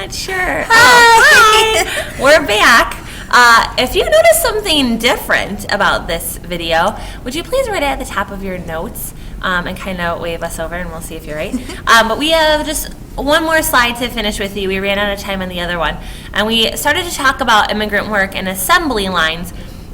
not sure. Hi. Hi. We're back. If you notice something different about this video, would you please write it at the top of your notes and kind of wave us over and we'll see if you're right. But we have just one more slide to finish with you. We ran out of time on the other one. And we started to talk about immigrant work and assembly lines,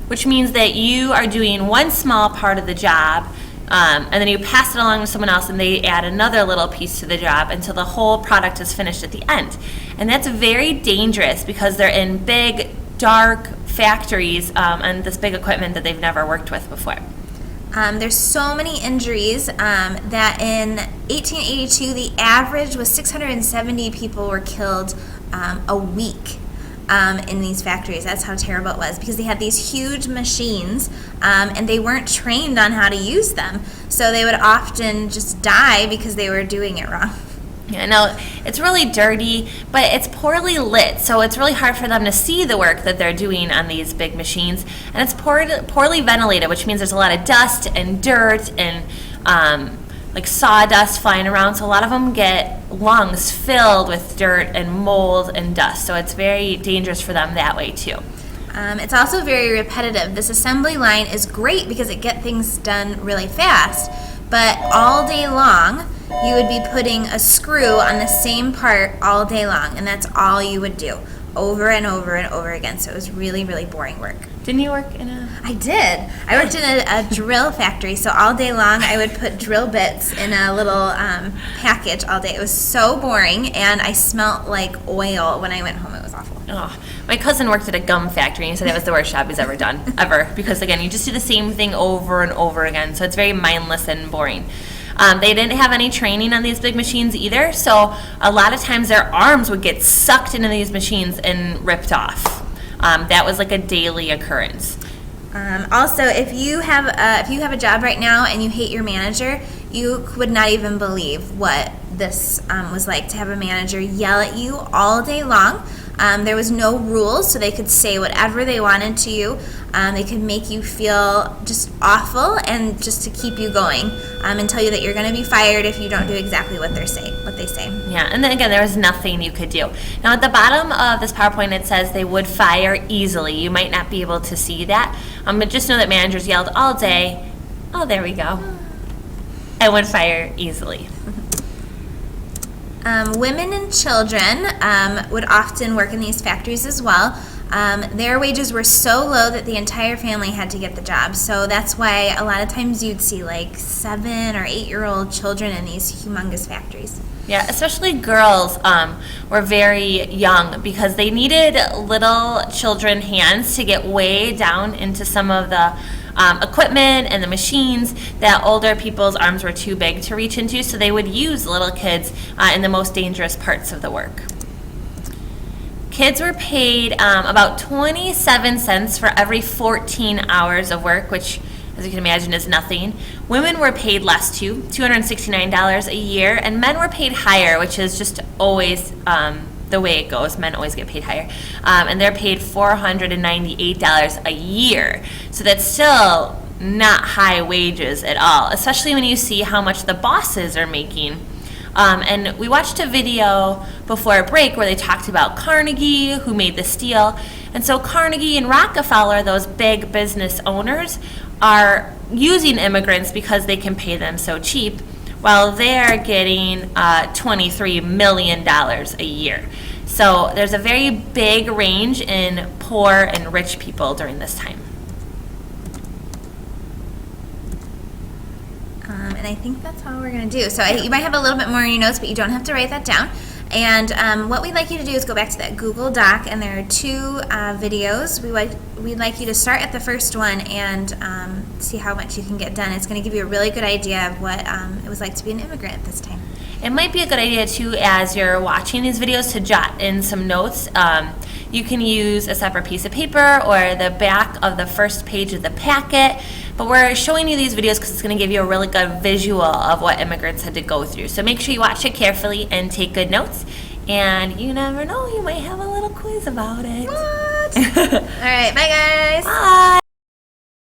which means that you are doing one small part of the job and then you pass it along to someone else and they add another little piece to the job until the whole product is finished at the end. And that's very dangerous because they're in big, dark factories and this big equipment that they've never worked with before. There's so many injuries that in 1882 the average was 670 people were killed a week in these factories. That's how terrible it was because they had these huge machines and they weren't trained on how to use them. So they would often just die because they were doing it wrong. Yeah, no, it's really dirty, but it's poorly lit, so it's really hard for them to see the work that they're doing on these big machines. And it's poorly ventilated, which means there's a lot of dust and dirt and like sawdust flying around. So a lot of them get lungs filled with dirt and mold and dust. So it's very dangerous for them that way too. It's also very repetitive. This assembly line is great because it gets things done really fast, but all day long you would be putting a screw on the same part all day long, and that's all you would do over and over and over again. So it was really, really boring work. Didn't you work in a... I did. I worked in a drill factory, so all day long I would put drill bits in a little package all day. It was so boring, and I smelled like oil when I went home. It was awful. Oh, my cousin worked at a gum factory, and he said that was the worst job he's ever done, ever. Because, again, you just do the same thing over and over again, so it's very mindless and boring. They didn't have any training on these big machines either, so a lot of times their arms would get sucked into these machines and ripped off. That was like a daily occurrence. Also, if you have a job right now and you hate your manager, you would not even believe what this was like to have a manager yell at you all day long. There was no rules, so they could say whatever they wanted to you. They could make you feel just awful and just to keep you going and tell you that you're going to be fired if you don't do exactly what they say. Yeah, and then again, there was nothing you could do. Now, at the bottom of this PowerPoint, it says they would fire easily. You might not be able to see that, but just know that managers yelled all day, oh, there we go, and would fire easily. Women and children would often work in these factories as well. Their wages were so low that the entire family had to get the job. So that's why a lot of times you'd see like 7 or 8-year-old children in these humongous factories. Yeah, especially girls were very young because they needed little children hands to get way down into some of the equipment and the machines that older people's arms were too big to reach into, so they would use little kids in the most dangerous parts of the work. Kids were paid about 27 cents for every 14 hours of work, which, as you can imagine, is nothing. Women were paid less too, $269 a year, and men were paid higher, which is just always the way it goes. Men always get paid higher. And they're paid $498 a year. So that's still not high wages at all, especially when you see how much the bosses are making. And we watched a video before a break where they talked about Carnegie, who made the steel. And so Carnegie and Rockefeller, those big business owners, are using immigrants because they can pay them so cheap, while they're getting $23 million a year. So there's a very big range in poor and rich people during this time. And I think that's all we're going to do. So you might have a little bit more in your notes, but you don't have to write that down. And what we'd like you to do is go back to that Google Doc, and there are 2 videos. We'd like you to start at the first one and see how much you can get done. It's going to give you a really good idea of what it was like to be an immigrant at this time. It might be a good idea, too, as you're watching these videos to jot in some notes. You can use a separate piece of paper or the back of the first page of the packet. But we're showing you these videos because it's going to give you a really good visual of what immigrants had to go through. So make sure you watch it carefully and take good notes. And you never know, you might have a little quiz about it. What? All right, bye guys. Bye.